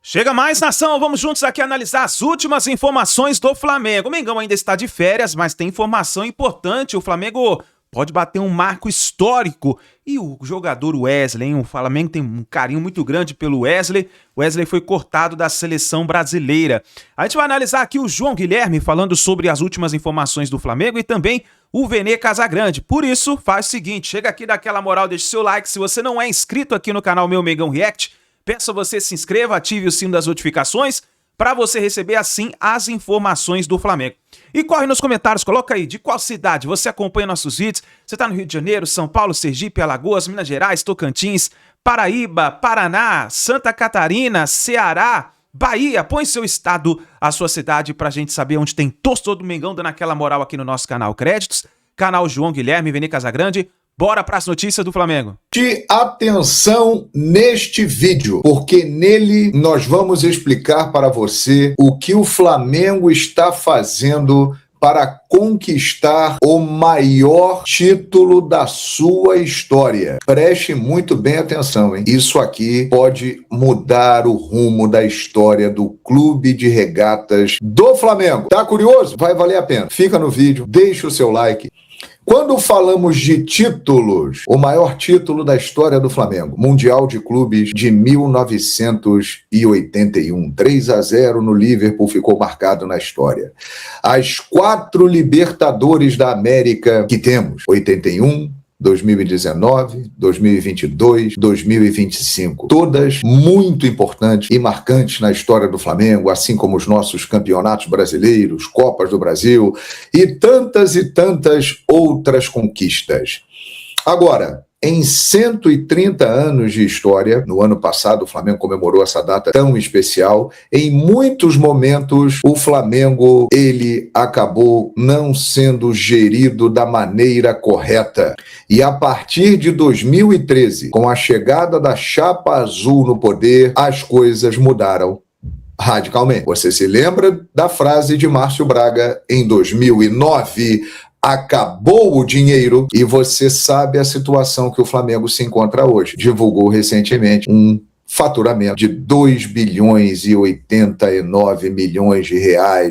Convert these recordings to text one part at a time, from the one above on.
Chega mais, nação! Vamos juntos aqui analisar as últimas informações do Flamengo. O Mengão ainda está de férias, mas tem informação importante. O Flamengo pode bater um marco histórico. E o jogador Wesley, hein? O Flamengo tem um carinho muito grande pelo Wesley. O Wesley foi cortado da seleção brasileira. A gente vai analisar aqui o João Guilherme falando sobre as últimas informações do Flamengo e também o Vene Casagrande. Por isso, faz o seguinte, chega aqui, dá aquela moral, deixa o seu like. Se você não é inscrito aqui no canal Meu Mengão React, peço a você se inscreva, ative o sino das notificações para você receber assim as informações do Flamengo. E corre nos comentários, coloca aí de qual cidade você acompanha nossos vídeos. Você está no Rio de Janeiro, São Paulo, Sergipe, Alagoas, Minas Gerais, Tocantins, Paraíba, Paraná, Santa Catarina, Ceará, Bahia. Põe seu estado, a sua cidade pra gente saber onde tem torcedor do Mengão dando aquela moral aqui no nosso canal Créditos. Canal João Guilherme, Vene Casagrande. Bora para as notícias do Flamengo. De atenção neste vídeo, porque nele nós vamos explicar para você o que o Flamengo está fazendo para conquistar o maior título da sua história. Preste muito bem atenção, hein? Isso aqui pode mudar o rumo da história do Clube de Regatas do Flamengo. Tá curioso? Vai valer a pena. Fica no vídeo, deixa o seu like. Quando falamos de títulos, o maior título da história do Flamengo, Mundial de Clubes de 1981, 3-0 no Liverpool ficou marcado na história. As 4 Libertadores da América que temos, 81, 2019, 2022, 2025. Todas muito importantes e marcantes na história do Flamengo, assim como os nossos campeonatos brasileiros, Copas do Brasil e tantas outras conquistas. Agora, em 130 anos de história, no ano passado o Flamengo comemorou essa data tão especial, em muitos momentos o Flamengo, ele acabou não sendo gerido da maneira correta. E a partir de 2013, com a chegada da chapa azul no poder, as coisas mudaram radicalmente. Você se lembra da frase de Márcio Braga em 2009? Acabou o dinheiro e você sabe a situação que o Flamengo se encontra hoje. Divulgou recentemente um faturamento de 2.089 bilhões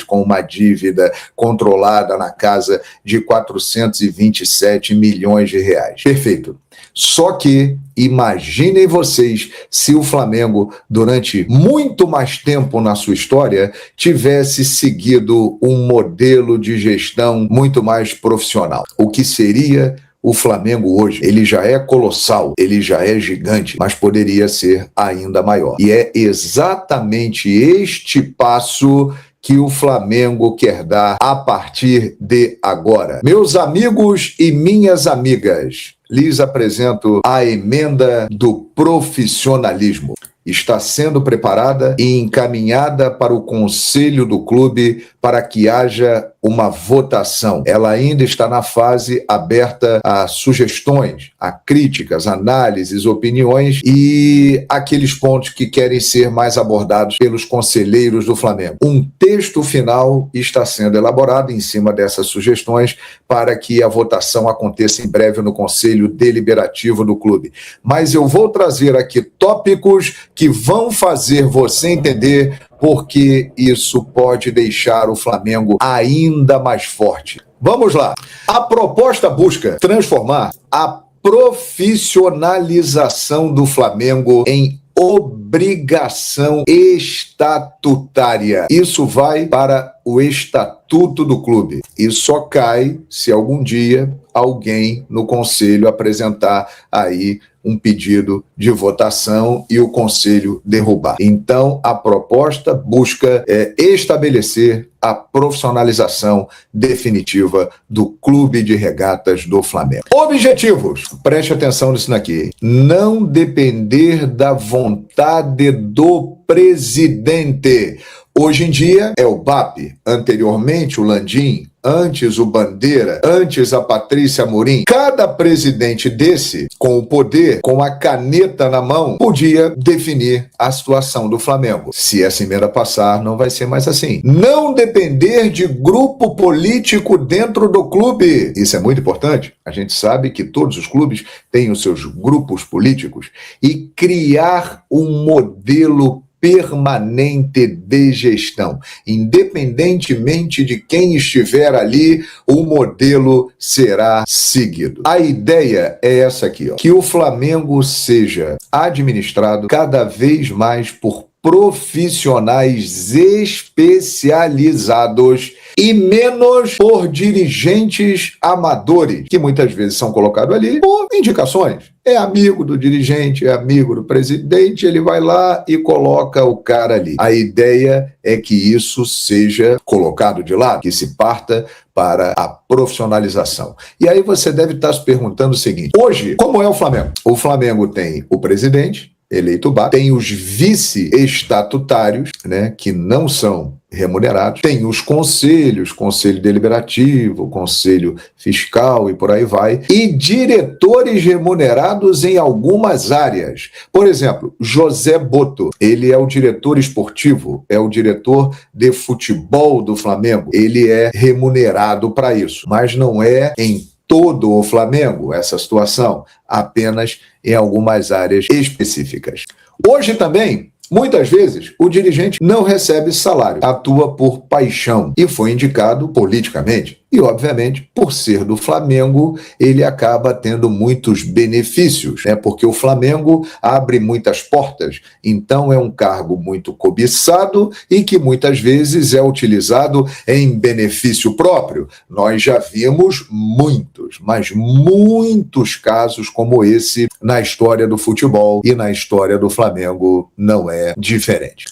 com uma dívida controlada na casa de 427 milhões de reais. Perfeito. Só que imaginem vocês se o Flamengo, durante muito mais tempo na sua história, tivesse seguido um modelo de gestão muito mais profissional. O que seria o Flamengo hoje? Ele já é colossal, ele já é gigante, mas poderia ser ainda maior. E é exatamente este passo que o Flamengo quer dar a partir de agora. Meus amigos e minhas amigas, lhes apresento a emenda do profissionalismo. Está sendo preparada e encaminhada para o conselho do clube para que haja uma votação. Ela ainda está na fase aberta a sugestões, a críticas, análises, opiniões e aqueles pontos que querem ser mais abordados pelos conselheiros do Flamengo. Um texto final está sendo elaborado em cima dessas sugestões para que a votação aconteça em breve no conselho deliberativo do clube. Mas eu vou trazer aqui tópicos que vão fazer você entender porque isso pode deixar o Flamengo ainda mais forte. Vamos lá. A proposta busca transformar a profissionalização do Flamengo em obrigação estatutária. Isso vai para o estatuto do clube e só cai se algum dia alguém no conselho apresentar aí um pedido de votação e o conselho derrubar. Então, a proposta busca estabelecer a profissionalização definitiva do Clube de Regatas do Flamengo. Objetivos. Preste atenção nisso daqui. Não depender da vontade do presidente. Hoje em dia é o BAP, anteriormente o Landim, antes o Bandeira, antes a Patrícia Amorim. Cada presidente desse, com o poder, com a caneta na mão, podia definir a situação do Flamengo. Se essa emenda passar, não vai ser mais assim. Não depender de grupo político dentro do clube. Isso é muito importante. A gente sabe que todos os clubes têm os seus grupos políticos. E criar um modelo permanente de gestão. Independentemente de quem estiver ali, o modelo será seguido. A ideia é essa aqui, ó, que o Flamengo seja administrado cada vez mais por profissionais especializados e menos por dirigentes amadores, que muitas vezes são colocados ali por indicações. É amigo do dirigente, é amigo do presidente, ele vai lá e coloca o cara ali. A ideia é que isso seja colocado de lado, que se parta para a profissionalização. E aí você deve estar se perguntando o seguinte: hoje, como é o Flamengo? O Flamengo tem o presidente, eleito tem os vice-estatutários, né, que não são remunerados, tem os conselhos, conselho deliberativo, conselho fiscal e por aí vai, e diretores remunerados em algumas áreas. Por exemplo, José Botto, ele é o diretor esportivo, é o diretor de futebol do Flamengo, ele é remunerado para isso, mas não é em todo o Flamengo essa situação, apenas em algumas áreas específicas. Hoje também, muitas vezes, o dirigente não recebe salário, atua por paixão e foi indicado politicamente. E, obviamente, por ser do Flamengo, ele acaba tendo muitos benefícios, né? Porque o Flamengo abre muitas portas, então é um cargo muito cobiçado e que muitas vezes é utilizado em benefício próprio. Nós já vimos muitos, mas muitos casos como esse na história do futebol, e na história do Flamengo não é diferente.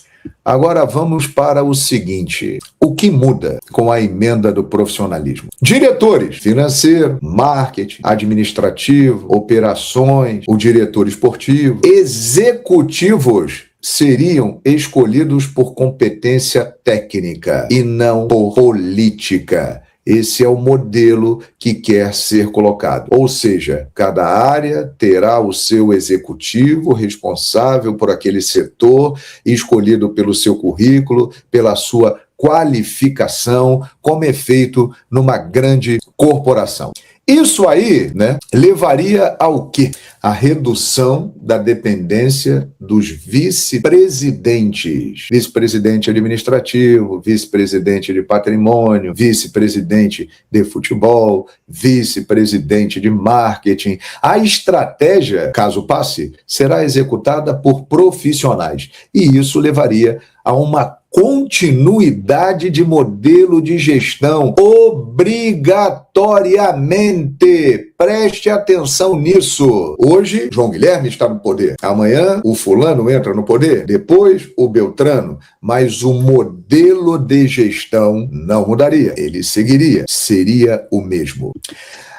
Agora vamos para o seguinte: o que muda com a emenda do profissionalismo? Diretores, financeiro, marketing, administrativo, operações, o diretor esportivo, executivos seriam escolhidos por competência técnica e não por política. Esse é o modelo que quer ser colocado. Ou seja, cada área terá o seu executivo responsável por aquele setor, escolhido pelo seu currículo, pela sua qualificação, como é feito numa grande corporação. Isso aí, né, levaria ao quê? A redução da dependência dos vice-presidentes. Vice-presidente administrativo, vice-presidente de patrimônio, vice-presidente de futebol, vice-presidente de marketing. A estratégia, caso passe, será executada por profissionais. E isso levaria a uma continuidade de modelo de gestão, obrigatoriamente. Preste atenção nisso. Hoje, João Guilherme está no poder. Amanhã, o fulano entra no poder. Depois, o Beltrano. Mas o modelo de gestão não mudaria. Ele seguiria. Seria o mesmo.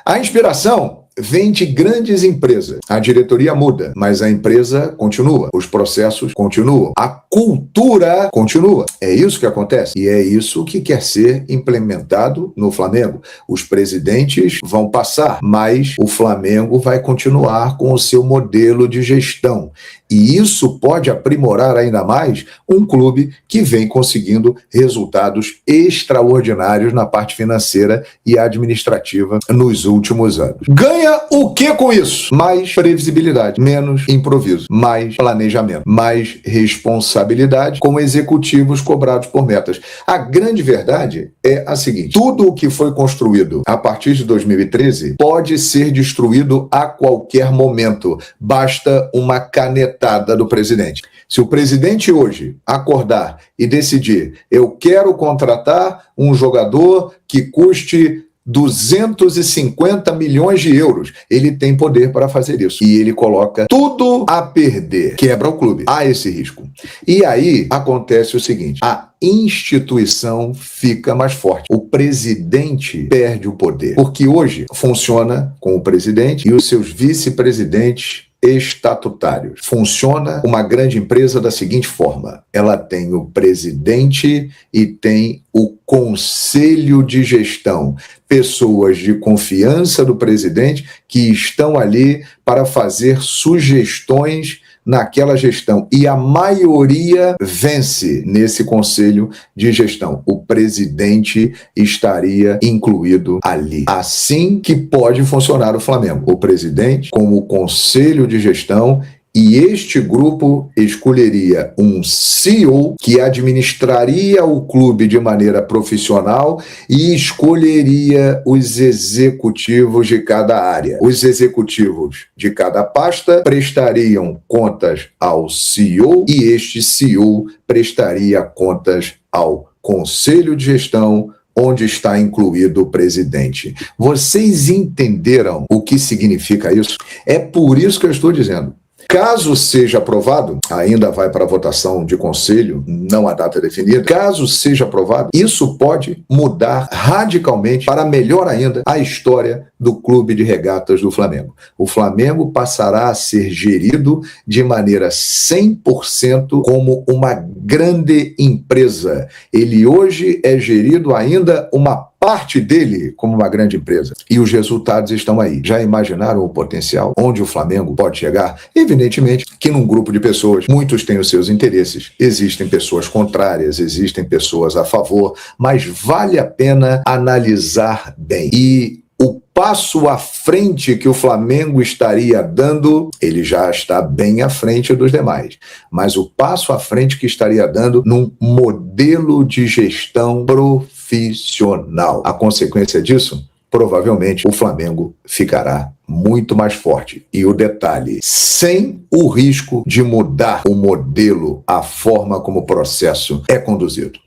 A inspiração vem de grandes empresas. A diretoria muda, mas a empresa continua. Os processos continuam. A cultura continua. É isso que acontece. E é isso que quer ser implementado no Flamengo. Os presidentes vão passar, mas o Flamengo vai continuar com o seu modelo de gestão. E isso pode aprimorar ainda mais um clube que vem conseguindo resultados extraordinários na parte financeira e administrativa nos últimos anos. Ganha o que com isso? Mais previsibilidade, menos improviso, mais planejamento, mais responsabilidade com executivos cobrados por metas. A grande verdade é a seguinte: tudo o que foi construído a partir de 2013 pode ser destruído a qualquer momento. Basta uma canetada do presidente. Se o presidente hoje acordar e decidir: eu quero contratar um jogador que custe 250 milhões de euros, ele tem poder para fazer isso. E ele coloca tudo a perder. Quebra o clube. Há esse risco. E aí acontece o seguinte: a instituição fica mais forte. O presidente perde o poder. Porque hoje funciona com o presidente e os seus vice-presidentes estatutários. Funciona uma grande empresa da seguinte forma: ela tem o presidente e tem o conselho de gestão, pessoas de confiança do presidente que estão ali para fazer sugestões naquela gestão, e a maioria vence nesse conselho de gestão. O presidente estaria incluído ali. Assim que pode funcionar o Flamengo. O presidente com o conselho de gestão E este grupo escolheria um CEO que administraria o clube de maneira profissional e escolheria os executivos de cada área. Os executivos de cada pasta prestariam contas ao CEO e este CEO prestaria contas ao Conselho de Gestão, onde está incluído o presidente. Vocês entenderam o que significa isso? É por isso que eu estou dizendo. Caso seja aprovado, ainda vai para a votação de conselho, não há data definida. Caso seja aprovado, isso pode mudar radicalmente, para melhor ainda, a história do Clube de Regatas do Flamengo. O Flamengo passará a ser gerido de maneira 100% como uma grande empresa. Ele hoje é gerido ainda uma parte dele como uma grande empresa. E os resultados estão aí. Já imaginaram o potencial? Onde o Flamengo pode chegar? Evidentemente que num grupo de pessoas, muitos têm os seus interesses. Existem pessoas contrárias, existem pessoas a favor, mas vale a pena analisar bem. E o passo à frente que o Flamengo estaria dando, ele já está bem à frente dos demais, mas o passo à frente que estaria dando num modelo de gestão profissional. A consequência disso, provavelmente o Flamengo ficará muito mais forte. E o detalhe, sem o risco de mudar o modelo, a forma como o processo é conduzido.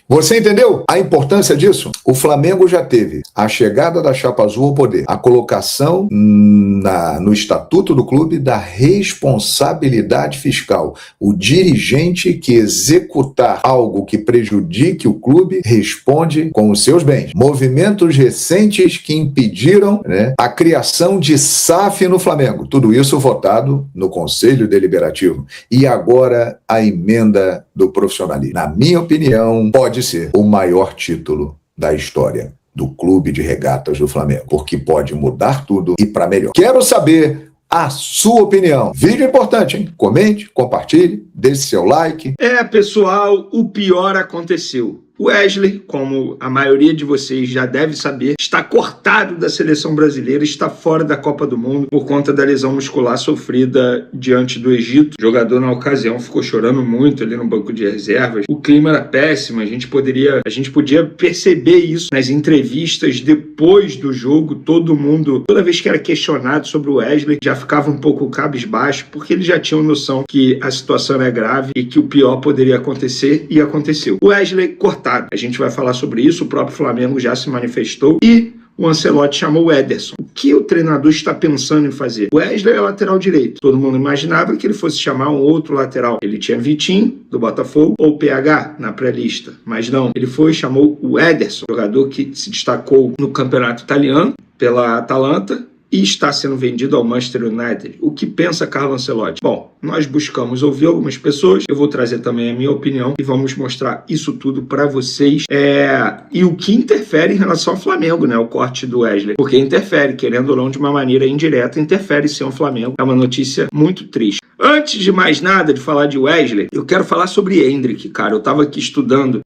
Você entendeu a importância disso? O Flamengo já teve a chegada da Chapa Azul ao poder, a colocação no estatuto do clube da responsabilidade fiscal. O dirigente que executar algo que prejudique o clube responde com os seus bens. Movimentos recentes que impediram, a criação de SAF no Flamengo. Tudo isso votado no Conselho Deliberativo. E agora a emenda do profissionalismo. Na minha opinião, pode ser o maior título da história do Clube de Regatas do Flamengo, porque pode mudar tudo e para melhor. Quero saber a sua opinião. Vídeo importante, hein? Comente, compartilhe, deixe seu like. Pessoal, o pior aconteceu. O Wesley, como a maioria de vocês já deve saber, está cortado da seleção brasileira, está fora da Copa do Mundo por conta da lesão muscular sofrida diante do Egito. O jogador na ocasião ficou chorando muito ali no banco de reservas. O clima era péssimo, a gente podia perceber isso nas entrevistas depois do jogo. Todo mundo, toda vez que era questionado sobre o Wesley, já ficava um pouco cabisbaixo, porque eles já tinham noção que a situação era grave e que o pior poderia acontecer, e aconteceu. O Wesley cortado. A gente vai falar sobre isso, o próprio Flamengo já se manifestou e o Ancelotti chamou o Ederson. O que o treinador está pensando em fazer? O Wesley é lateral direito. Todo mundo imaginava que ele fosse chamar um outro lateral. Ele tinha Vitinho, do Botafogo, ou PH na pré-lista. Mas não, ele chamou o Ederson, jogador que se destacou no campeonato italiano pela Atalanta e está sendo vendido ao Manchester United. O que pensa Carlo Ancelotti? Bom, nós buscamos ouvir algumas pessoas, eu vou trazer também a minha opinião e vamos mostrar isso tudo para vocês. E o que interfere em relação ao Flamengo, o corte do Wesley. Porque interfere, querendo ou não, de uma maneira indireta, interfere sim ao Flamengo. É uma notícia muito triste. Antes de mais nada, de falar de Wesley, eu quero falar sobre Endrick, cara. Eu tava aqui estudando,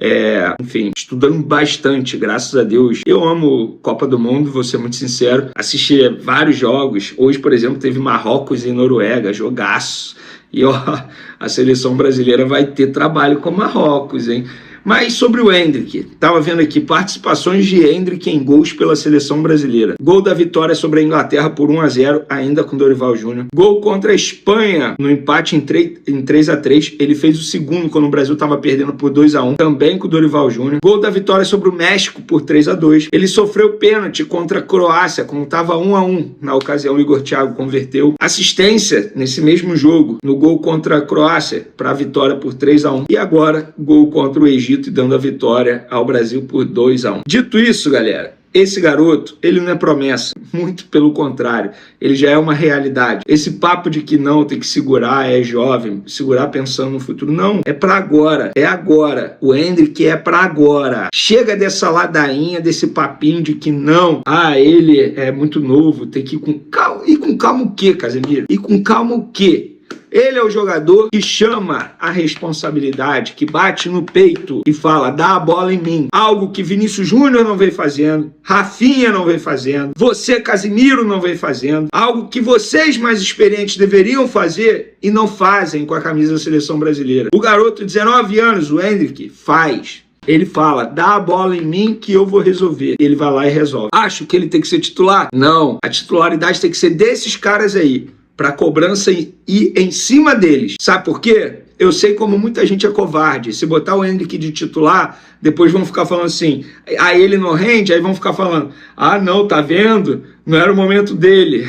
estudando bastante, graças a Deus. Eu amo Copa do Mundo, vou ser muito sincero. Assisti vários jogos. Hoje, por exemplo, teve Marrocos e Noruega, jogaço. E a seleção brasileira vai ter trabalho com Marrocos, hein? Mas sobre o Endrick, estava vendo aqui participações de Endrick em gols pela seleção brasileira. Gol da vitória sobre a Inglaterra por 1-0, ainda com Dorival Júnior. Gol contra a Espanha no empate em 3-3. Ele fez o segundo quando o Brasil estava perdendo por 2-1, também com Dorival Júnior. Gol da vitória sobre o México por 3-2. Ele sofreu pênalti contra a Croácia, quando estava 1-1. Na ocasião, o Igor Thiago converteu. Assistência nesse mesmo jogo, no gol contra a Croácia, para a vitória por 3-1. E agora, gol contra o Egito, e dando a vitória ao Brasil por 2-1. Dito isso, galera, esse garoto, ele não é promessa, muito pelo contrário, ele já é uma realidade. Esse papo de que não, tem que segurar, é jovem, segurar pensando no futuro, não, é pra agora, é agora. O Endrick é pra agora. Chega dessa ladainha, desse papinho de que não, ele é muito novo, tem que ir com calma. E com calma o quê, Casemiro? E com calma o quê? Ele é o jogador que chama a responsabilidade, que bate no peito e fala, dá a bola em mim. Algo que Vinícius Júnior não vem fazendo, Rafinha não vem fazendo, você, Casimiro, não vem fazendo. Algo que vocês mais experientes deveriam fazer e não fazem com a camisa da seleção brasileira. O garoto de 19 anos, o Endrick, faz. Ele fala, dá a bola em mim que eu vou resolver. Ele vai lá e resolve. Acho que ele tem que ser titular? Não. A titularidade tem que ser desses caras aí, para a cobrança ir em cima deles. Sabe por quê? Eu sei como muita gente é covarde. Se botar o Endrick de titular, depois vão ficar falando assim, aí ele não rende, aí vão ficar falando, ah não, tá vendo? Não era o momento dele.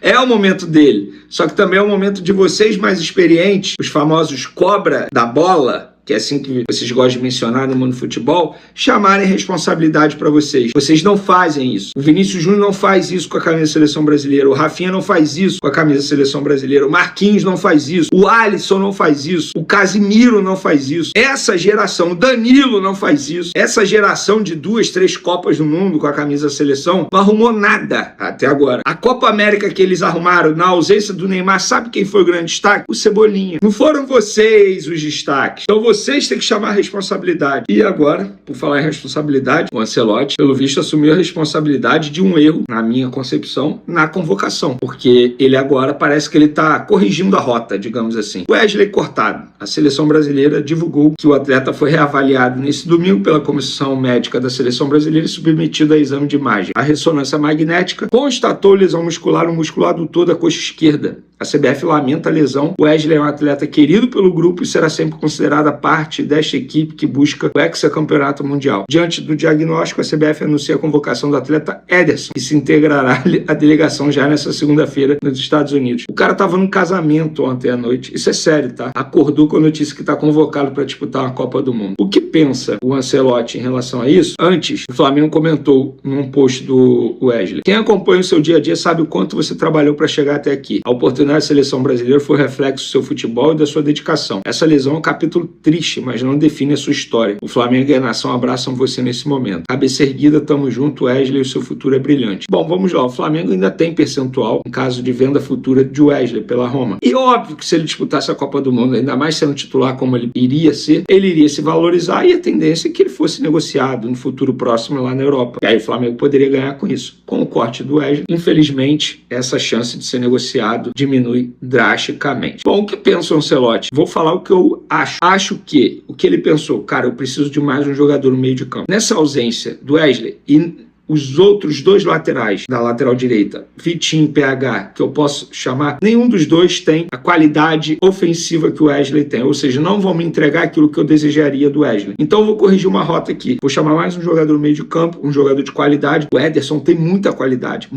É o momento dele. Só que também é o momento de vocês mais experientes, os famosos cobra da bola, que é assim que vocês gostam de mencionar no mundo do futebol, chamarem responsabilidade para vocês. Vocês não fazem isso. O Vinícius Júnior não faz isso com a camisa da seleção brasileira. O Rafinha não faz isso com a camisa da seleção brasileira. O Marquinhos não faz isso. O Alisson não faz isso. O Casimiro não faz isso. Essa geração, o Danilo não faz isso. Essa geração de 2, 3 Copas do Mundo com a camisa da seleção não arrumou nada até agora. A Copa América que eles arrumaram na ausência do Neymar, sabe quem foi o grande destaque? O Cebolinha. Não foram vocês os destaques. Então vocês têm que chamar a responsabilidade. E agora, por falar em responsabilidade, o Ancelotti, pelo visto, assumiu a responsabilidade de um erro, na minha concepção, na convocação. Porque ele agora parece que ele está corrigindo a rota, digamos assim. O Wesley cortado. A seleção brasileira divulgou que o atleta foi reavaliado nesse domingo pela comissão médica da seleção brasileira e submetido a exame de imagem. A ressonância magnética constatou lesão muscular no músculo adutor da coxa esquerda. A CBF lamenta a lesão. O Wesley é um atleta querido pelo grupo e será sempre considerada parte desta equipe que busca o hexacampeonato mundial. Diante do diagnóstico, a CBF anuncia a convocação do atleta Ederson, que se integrará à delegação já nessa segunda-feira nos Estados Unidos. O cara estava num casamento ontem à noite. Isso é sério, tá? Acordou com a notícia que está convocado para disputar uma Copa do Mundo. O que pensa o Ancelotti em relação a isso? Antes, o Flamengo comentou num post do Wesley. Quem acompanha o seu dia a dia sabe o quanto você trabalhou para chegar até aqui. A oportunidade da seleção brasileira foi reflexo do seu futebol e da sua dedicação. Essa lesão é um capítulo triste, mas não define a sua história. O Flamengo e a nação abraçam você nesse momento. Cabeça erguida, tamo junto, Wesley, o seu futuro é brilhante. Bom, vamos lá. O Flamengo ainda tem percentual em caso de venda futura de Wesley pela Roma. E óbvio que se ele disputasse a Copa do Mundo, ainda mais sendo titular como ele iria ser, ele iria se valorizar e a tendência é que ele fosse negociado no futuro próximo lá na Europa. E aí o Flamengo poderia ganhar com isso. Com o corte do Wesley, infelizmente, essa chance de ser negociado diminui drasticamente. Bom, o que pensa o Ancelotti? Vou falar o que eu acho. Acho que o que ele pensou, cara, eu preciso de mais um jogador no meio de campo. Nessa ausência do Wesley e os outros 2 laterais da lateral direita, Vitinho e PH, que eu posso chamar, nenhum dos dois tem a qualidade ofensiva que o Wesley tem, ou seja, não vão me entregar aquilo que eu desejaria do Wesley. Então eu vou corrigir uma rota aqui, vou chamar mais um jogador no meio de campo, um jogador de qualidade. O Ederson tem muita qualidade,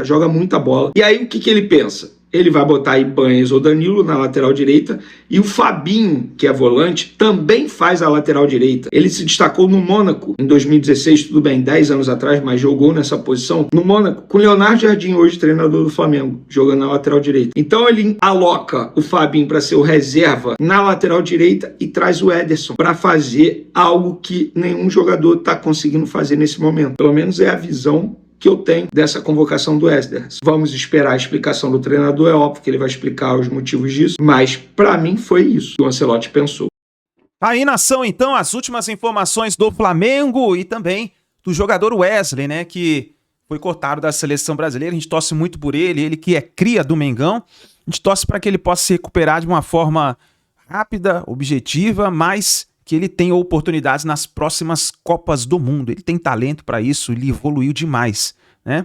joga muita bola. E aí o que ele pensa? Ele vai botar Ibanez ou Danilo na lateral direita e o Fabinho, que é volante, também faz a lateral direita. Ele se destacou no Mônaco em 2016, tudo bem, 10 anos atrás, mas jogou nessa posição no Mônaco com Leonardo Jardim, hoje treinador do Flamengo, jogando na lateral direita. Então ele aloca o Fabinho para ser o reserva na lateral direita e traz o Ederson para fazer algo que nenhum jogador está conseguindo fazer nesse momento. Pelo menos é a visão que eu tenho dessa convocação do Ederson. Vamos esperar a explicação do treinador, é óbvio que ele vai explicar os motivos disso, mas para mim foi isso que o Ancelotti pensou. Aí, nação, então, as últimas informações do Flamengo e também do jogador Wesley, né, que foi cortado da seleção brasileira. A gente torce muito por ele, ele que é cria do Mengão. A gente torce para que ele possa se recuperar de uma forma rápida, objetiva, mas que ele tenha oportunidades nas próximas Copas do Mundo. Ele tem talento para isso, ele evoluiu demais, né?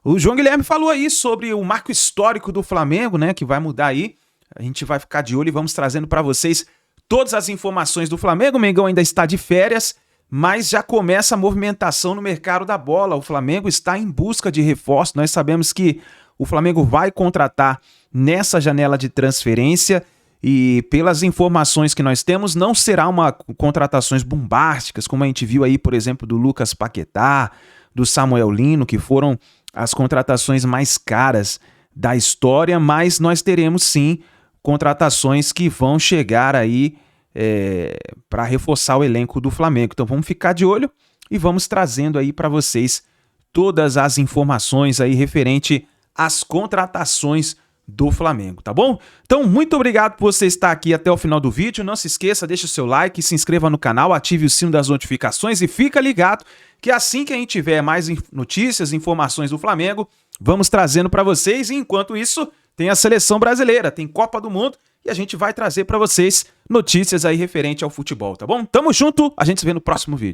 O João Guilherme falou aí sobre o marco histórico do Flamengo, né, que vai mudar aí. A gente vai ficar de olho e vamos trazendo para vocês todas as informações do Flamengo. O Mengão ainda está de férias, mas já começa a movimentação no mercado da bola. O Flamengo está em busca de reforço. Nós sabemos que o Flamengo vai contratar nessa janela de transferência. E pelas informações que nós temos, não será uma contratações bombásticas, como a gente viu aí, por exemplo, do Lucas Paquetá, do Samuel Lino, que foram as contratações mais caras da história, mas nós teremos sim contratações que vão chegar aí para reforçar o elenco do Flamengo. Então vamos ficar de olho e vamos trazendo aí para vocês todas as informações aí referente às contratações do Flamengo, tá bom? Então, muito obrigado por você estar aqui até o final do vídeo. Não se esqueça, deixa o seu like, se inscreva no canal, ative o sino das notificações e fica ligado que assim que a gente tiver mais notícias, informações do Flamengo, vamos trazendo para vocês. E enquanto isso, tem a seleção brasileira, tem Copa do Mundo e a gente vai trazer para vocês notícias aí referente ao futebol, tá bom? Tamo junto, a gente se vê no próximo vídeo.